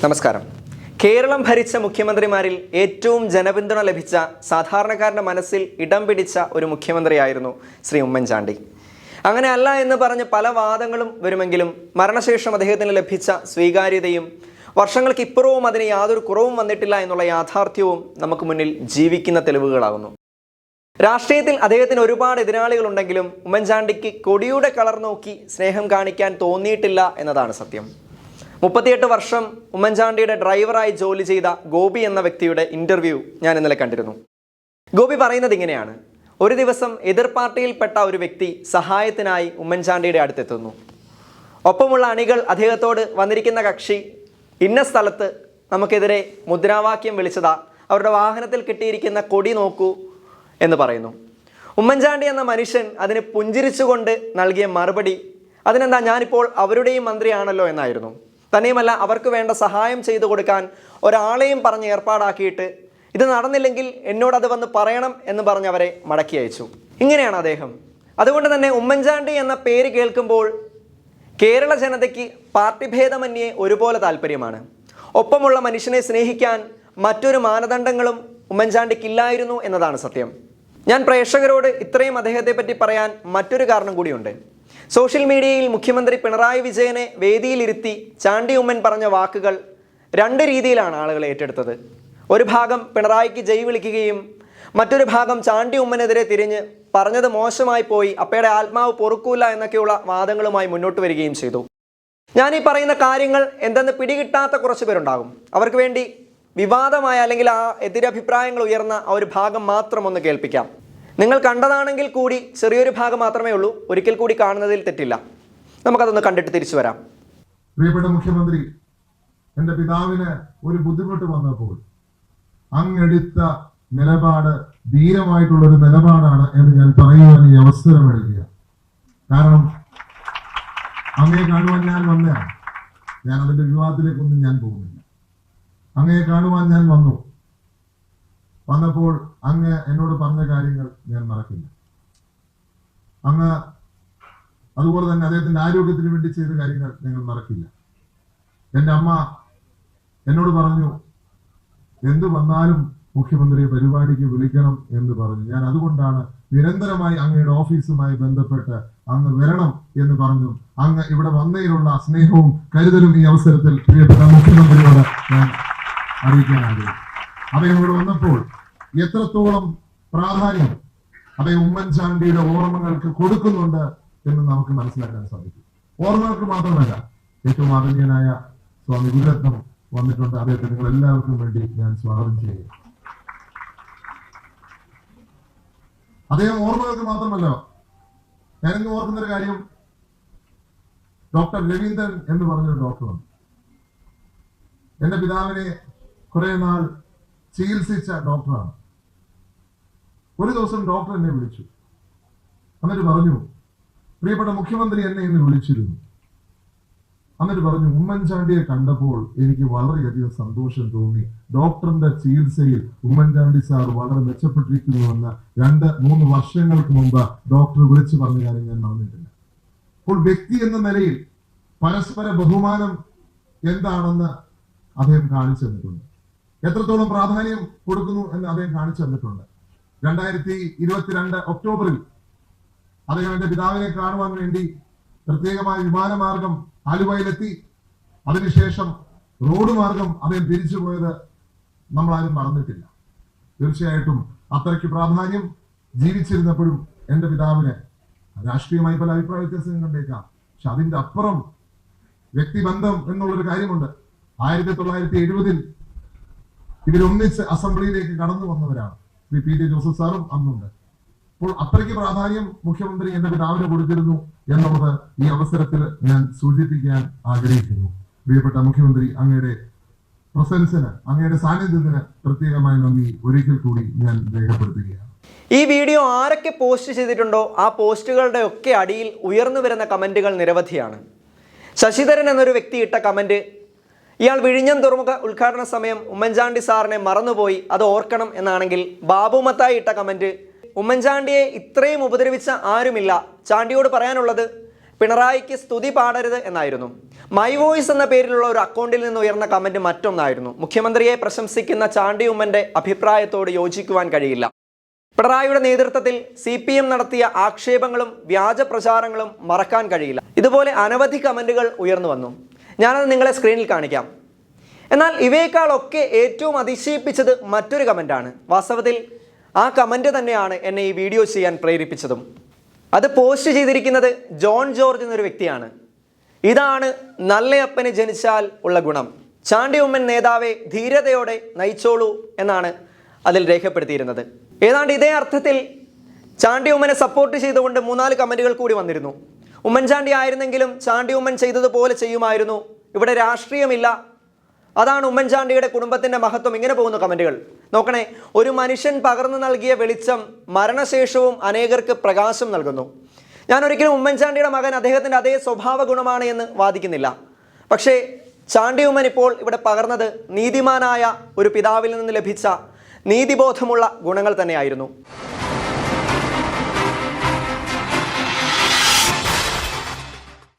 നമസ്കാരം. കേരളം ഭരിച്ച മുഖ്യമന്ത്രിമാരിൽ ഏറ്റവും ജനപിന്തുണ ലഭിച്ച സാധാരണക്കാരൻ്റെ മനസ്സിൽ ഇടം പിടിച്ച ഒരു മുഖ്യമന്ത്രിയായിരുന്നു ശ്രീ ഉമ്മൻചാണ്ടി. അങ്ങനെ അല്ല എന്ന് പറഞ്ഞ് പല വാദങ്ങളും വരുമെങ്കിലും മരണശേഷം അദ്ദേഹത്തിന് ലഭിച്ച സ്വീകാര്യതയും വർഷങ്ങൾക്ക് ഇപ്പുറവും അതിന് യാതൊരു കുറവും വന്നിട്ടില്ല എന്നുള്ള യാഥാർത്ഥ്യവും നമുക്ക് മുന്നിൽ ജീവിക്കുന്ന തെളിവുകളാകുന്നു. രാഷ്ട്രീയത്തിൽ അദ്ദേഹത്തിന് ഒരുപാട് എതിരാളികളുണ്ടെങ്കിലും ഉമ്മൻചാണ്ടിക്ക് കൊടിയുടെ കളർ നോക്കി സ്നേഹം കാണിക്കാൻ തോന്നിയിട്ടില്ല എന്നതാണ് സത്യം. 38 വർഷം ഉമ്മൻചാണ്ടിയുടെ ഡ്രൈവറായി ജോലി ചെയ്ത ഗോപി എന്ന വ്യക്തിയുടെ ഇൻ്റർവ്യൂ ഞാൻ ഇന്നലെ കണ്ടിരുന്നു. ഗോപി പറയുന്നത് ഇങ്ങനെയാണ്: ഒരു ദിവസം എതിർ പാർട്ടിയിൽപ്പെട്ട ഒരു വ്യക്തി സഹായത്തിനായി ഉമ്മൻചാണ്ടിയുടെ അടുത്തെത്തുന്നു. ഒപ്പമുള്ള അണികൾ അദ്ദേഹത്തോട് വന്നിരിക്കുന്ന കക്ഷി ഇന്ന സ്ഥലത്ത് നമുക്കെതിരെ മുദ്രാവാക്യം വിളിച്ചതാ, അവരുടെ വാഹനത്തിൽ കിട്ടിയിരിക്കുന്ന കൊടി നോക്കൂ എന്ന് പറയുന്നു. ഉമ്മൻചാണ്ടി എന്ന മനുഷ്യൻ അതിന് പുഞ്ചിരിച്ചുകൊണ്ട് നൽകിയ മറുപടി അതിനെന്താ, ഞാനിപ്പോൾ അവരുടെയും മന്ത്രിയാണല്ലോ എന്നായിരുന്നു. തന്നെയുമല്ല, അവർക്ക് വേണ്ട സഹായം ചെയ്തു കൊടുക്കാൻ ഒരാളെയും പറഞ്ഞ് ഏർപ്പാടാക്കിയിട്ട് ഇത് നടന്നില്ലെങ്കിൽ എന്നോടത് വന്ന് പറയണം എന്ന് പറഞ്ഞ് അവരെ മടക്കി അയച്ചു. ഇങ്ങനെയാണ് അദ്ദേഹം. അതുകൊണ്ട് തന്നെ ഉമ്മൻചാണ്ടി എന്ന പേര് കേൾക്കുമ്പോൾ കേരള ജനതയ്ക്ക് പാർട്ടി ഭേദമന്യേ ഒരുപോലെ താല്പര്യമാണ്. ഒപ്പമുള്ള മനുഷ്യനെ സ്നേഹിക്കാൻ മറ്റൊരു മാനദണ്ഡങ്ങളും ഉമ്മൻചാണ്ടിക്കില്ലായിരുന്നു എന്നതാണ് സത്യം. ഞാൻ പ്രേക്ഷകരോട് ഇത്രയും അദ്ദേഹത്തെ പറ്റി പറയാൻ മറ്റൊരു കാരണം കൂടിയുണ്ട്. സോഷ്യൽ മീഡിയയിൽ മുഖ്യമന്ത്രി പിണറായി വിജയനെ വേദിയിലിരുത്തി ചാണ്ടി ഉമ്മൻ പറഞ്ഞ വാക്കുകൾ രണ്ട് രീതിയിലാണ് ആളുകൾ ഏറ്റെടുത്തത്. ഒരു ഭാഗം പിണറായിക്ക് ജയ് വിളിക്കുകയും മറ്റൊരു ഭാഗം ചാണ്ടി ഉമ്മനെതിരെ തിരിഞ്ഞ് പറഞ്ഞത് മോശമായി പോയി, അപ്പയുടെ ആത്മാവ് പൊറുക്കൂല എന്നൊക്കെയുള്ള വാദങ്ങളുമായി മുന്നോട്ട് വരികയും ചെയ്തു. ഞാൻ ഈ പറയുന്ന കാര്യങ്ങൾ എന്തെന്ന് പിടികിട്ടാത്ത കുറച്ച് പേരുണ്ടാകും. അവർക്ക് വേണ്ടി വിവാദമായ അല്ലെങ്കിൽ ആ എതിരഭിപ്രായങ്ങൾ ഉയർന്ന ആ ഒരു ഭാഗം മാത്രം ഒന്ന് കേൾപ്പിക്കാം. നിങ്ങൾ കണ്ടതാണെങ്കിൽ കൂടി ചെറിയൊരു ഭാഗം മാത്രമേ ഉള്ളൂ. ഒരിക്കൽ കൂടി കാണുന്നതിൽ തെറ്റില്ല. നമുക്കതൊന്ന് കണ്ടിട്ട് തിരിച്ചു വരാം. പ്രിയപ്പെട്ട മുഖ്യമന്ത്രി, എൻ്റെ പിതാവിന് ഒരു ബുദ്ധിമുട്ട് വന്നപ്പോൾ അങ്ങെടുത്ത നിലപാട് ധീരമായിട്ടുള്ളൊരു നിലപാടാണ് എന്ന് ഞാൻ പറയുവാൻ ഈ അവസരം എടുക്കുക. കാരണം അങ്ങയെ കാണുവാൻ ഞാൻ വന്നതാണ്. ഞാൻ അതിൻ്റെ വിവാദത്തിലേക്കൊന്നും ഞാൻ പോകുന്നില്ല. അങ്ങയെ കാണുവാൻ ഞാൻ വന്നപ്പോൾ അങ്ങ് എന്നോട് പറഞ്ഞ കാര്യങ്ങൾ ഞാൻ മറക്കില്ല. അങ്ങ് അതുപോലെ തന്നെ അദ്ദേഹത്തിന്റെ ആരോഗ്യത്തിന് വേണ്ടി ചെയ്ത കാര്യങ്ങൾ ഞങ്ങൾ മറക്കില്ല. എൻ്റെ അമ്മ എന്നോട് പറഞ്ഞു, എന്തു വന്നാലും മുഖ്യമന്ത്രിയെ പരിപാടിക്ക് വിളിക്കണം എന്ന് പറഞ്ഞു. ഞാൻ അതുകൊണ്ടാണ് നിരന്തരമായി അങ്ങയുടെ ഓഫീസുമായി ബന്ധപ്പെട്ട് അങ്ങ് വരണം എന്ന് പറഞ്ഞു. അങ്ങ് ഇവിടെ വന്നതിലുള്ള സ്നേഹവും കരുതലും ഈ അവസരത്തിൽ പ്രിയപ്പെട്ട മുഖ്യമന്ത്രിയോട് ഞാൻ അറിയിക്കാൻ ആഗ്രഹിക്കുന്നു. അദ്ദേഹം ഇവിടെ വന്നപ്പോൾ എത്രത്തോളം പ്രാധാന്യം അദ്ദേഹം ഉമ്മൻചാണ്ടിയുടെ ഓർമ്മകൾക്ക് കൊടുക്കുന്നുണ്ട് എന്ന് നമുക്ക് മനസ്സിലാക്കാൻ സാധിക്കും. ഓർമ്മകൾക്ക് മാത്രമല്ല, ഏറ്റവും ആദരണീയനായ സ്വാമി ഗുരുരത്നം വന്നിട്ടുണ്ട്. അദ്ദേഹത്തെ നിങ്ങൾ എല്ലാവർക്കും വേണ്ടി ഞാൻ സ്വാഗതം ചെയ്യുക. അദ്ദേഹം ഓർമ്മകൾക്ക് മാത്രമല്ല, ഞാനിന്ന് ഓർക്കുന്നൊരു കാര്യം, ഡോക്ടർ രവീന്ദ്രൻ എന്ന് പറഞ്ഞൊരു ഡോക്ടറുണ്ട്. എന്റെ പിതാവിനെ കുറെ നാൾ ചികിത്സിച്ച ഡോക്ടറാണ്. ഒരു ദിവസം ഡോക്ടർ എന്നെ വിളിച്ചു. എന്നിട്ട് പറഞ്ഞു, പ്രിയപ്പെട്ട മുഖ്യമന്ത്രി എന്നെ ഇന്ന് വിളിച്ചിരുന്നു. എന്നിട്ട് പറഞ്ഞു, ഉമ്മൻചാണ്ടിയെ കണ്ടപ്പോൾ എനിക്ക് വളരെയധികം സന്തോഷം തോന്നി. ഡോക്ടറിന്റെ ചികിത്സയിൽ ഉമ്മൻചാണ്ടി സാർ വളരെ മെച്ചപ്പെട്ടിരിക്കുന്നുവെന്ന് 2-3 വർഷങ്ങൾക്ക് മുമ്പ് ഡോക്ടർ വിളിച്ചു പറഞ്ഞ കാര്യം ഞാൻ മറന്നിട്ടില്ല. അപ്പോൾ വ്യക്തി എന്ന നിലയിൽ പരസ്പര ബഹുമാനം എന്താണെന്ന് അദ്ദേഹം കാണിച്ചു തന്നിട്ടുണ്ട്. എത്രത്തോളം പ്രാധാന്യം കൊടുക്കുന്നു എന്ന് അദ്ദേഹം കാണിച്ചു തന്നിട്ടുണ്ട്. 2022 ഒക്ടോബറിൽ അദ്ദേഹം എന്റെ പിതാവിനെ കാണുവാൻ വേണ്ടി പ്രത്യേകമായ വിമാനമാർഗം ആലുവയിലെത്തി. അതിനുശേഷം റോഡ് മാർഗം അദ്ദേഹം തിരിച്ചു പോയത് നമ്മളാരും മറന്നിട്ടില്ല. തീർച്ചയായിട്ടും അത്രയ്ക്ക് പ്രാധാന്യം ജീവിച്ചിരുന്നപ്പോഴും എന്റെ പിതാവിന് രാഷ്ട്രീയമായി പല അഭിപ്രായ വ്യത്യാസങ്ങൾ കണ്ടേക്കാം. പക്ഷെ അതിന്റെ അപ്പുറം വ്യക്തിബന്ധം എന്നുള്ളൊരു കാര്യമുണ്ട്. 1970 ഇവരൊന്നിച്ച് അസംബ്ലിയിലേക്ക് കടന്നു വന്നവരാണ്. ശ്രീ പി. ടി. ജോസഫ് സാറും അന്നുണ്ട്. അപ്പോൾ അത്രയ്ക്ക് പ്രാധാന്യം മുഖ്യമന്ത്രി എന്റെ പിതാവിന് കൊടുത്തിരുന്നു എന്നുള്ളത് ഈ അവസരത്തിൽ ഞാൻ സൂചിപ്പിക്കാൻ ആഗ്രഹിക്കുന്നു. പ്രിയപ്പെട്ട മുഖ്യമന്ത്രി, അങ്ങയുടെ പ്രസൻസിന്, അങ്ങയുടെ സാന്നിധ്യത്തിന് പ്രത്യേകമായി നന്ദി ഒരിക്കൽ കൂടി ഞാൻ രേഖപ്പെടുത്തുകയാണ്. ഈ വീഡിയോ ആരൊക്കെ പോസ്റ്റ് ചെയ്തിട്ടുണ്ടോ ആ പോസ്റ്റുകളുടെ ഒക്കെ അടിയിൽ ഉയർന്നു വരുന്ന കമന്റുകൾ നിരവധിയാണ്. ശശിധരൻ എന്നൊരു വ്യക്തി ഇട്ട കമന്റ്, ഇയാൾ വിഴിഞ്ഞം തുറമുഖ ഉദ്ഘാടന സമയം ഉമ്മൻചാണ്ടി സാറിനെ മറന്നുപോയി, അത് ഓർക്കണം എന്നാണെങ്കിൽ ബാബു മത്തായി ഇട്ട കമന്റ്, ഉമ്മൻചാണ്ടിയെ ഇത്രയും ഉപദ്രവിച്ച ആരുമില്ല, ചാണ്ടിയോട് പറയാനുള്ളത് പിണറായിക്ക് സ്തുതി പാടരുത് എന്നായിരുന്നു. മൈ വോയിസ് എന്ന പേരിലുള്ള ഒരു അക്കൗണ്ടിൽ നിന്ന് ഉയർന്ന കമന്റ് മറ്റൊന്നായിരുന്നു. മുഖ്യമന്ത്രിയെ പ്രശംസിക്കുന്ന ചാണ്ടി ഉമ്മന്റെ അഭിപ്രായത്തോട് യോജിക്കുവാൻ കഴിയില്ല. പിണറായിയുടെ നേതൃത്വത്തിൽ CPM നടത്തിയ ആക്ഷേപങ്ങളും വ്യാജ പ്രചാരങ്ങളും മറക്കാൻ കഴിയില്ല. ഇതുപോലെ അനവധി കമന്റുകൾ ഉയർന്നു വന്നു. ഞാനത് നിങ്ങളെ സ്ക്രീനിൽ കാണിക്കാം. എന്നാൽ ഇവയേക്കാളൊക്കെ ഏറ്റവും അതിശയിപ്പിച്ചത് മറ്റൊരു കമന്റാണ്. വാസ്തവത്തിൽ ആ കമന്റ് തന്നെയാണ് എന്നെ ഈ വീഡിയോ ചെയ്യാൻ പ്രേരിപ്പിച്ചതും. അത് പോസ്റ്റ് ചെയ്തിരിക്കുന്നത് ജോൺ ജോർജ് എന്നൊരു വ്യക്തിയാണ്. ഇതാണ് നല്ലയപ്പന് ജനിച്ചാൽ ഉള്ള ഗുണം. ചാണ്ടി ഉമ്മൻ നേതാവെ ധീരതയോടെ നയിച്ചോളൂ എന്നാണ് അതിൽ രേഖപ്പെടുത്തിയിരുന്നത്. ഏതാണ്ട് ഇതേ അർത്ഥത്തിൽ ചാണ്ടി ഉമ്മനെ സപ്പോർട്ട് ചെയ്തുകൊണ്ട് 3-4 കമന്റുകൾ കൂടി വന്നിരുന്നു. ഉമ്മൻചാണ്ടി ആയിരുന്നെങ്കിലും ചാണ്ടി ഉമ്മൻ ചെയ്തതുപോലെ ചെയ്യുമായിരുന്നു, ഇവിടെ രാഷ്ട്രീയമില്ല, അതാണ് ഉമ്മൻചാണ്ടിയുടെ കുടുംബത്തിന്റെ മഹത്വം. ഇങ്ങനെ പോകുന്ന കമന്റുകൾ നോക്കണേ. ഒരു മനുഷ്യൻ പകർന്നു നൽകിയ വെളിച്ചം മരണശേഷവും അനേകർക്ക് പ്രകാശം നൽകുന്നു. ഞാൻ ഒരിക്കലും ഉമ്മൻചാണ്ടിയുടെ മകൻ അദ്ദേഹത്തിന്റെ അതേ സ്വഭാവ ഗുണമാണ് എന്ന് വാദിക്കുന്നില്ല. പക്ഷേ ചാണ്ടി ഉമ്മൻ ഇപ്പോൾ ഇവിടെ പകർന്നത് നീതിമാനായ ഒരു പിതാവിൽ നിന്ന് ലഭിച്ച നീതിബോധമുള്ള ഗുണങ്ങൾ തന്നെയായിരുന്നു.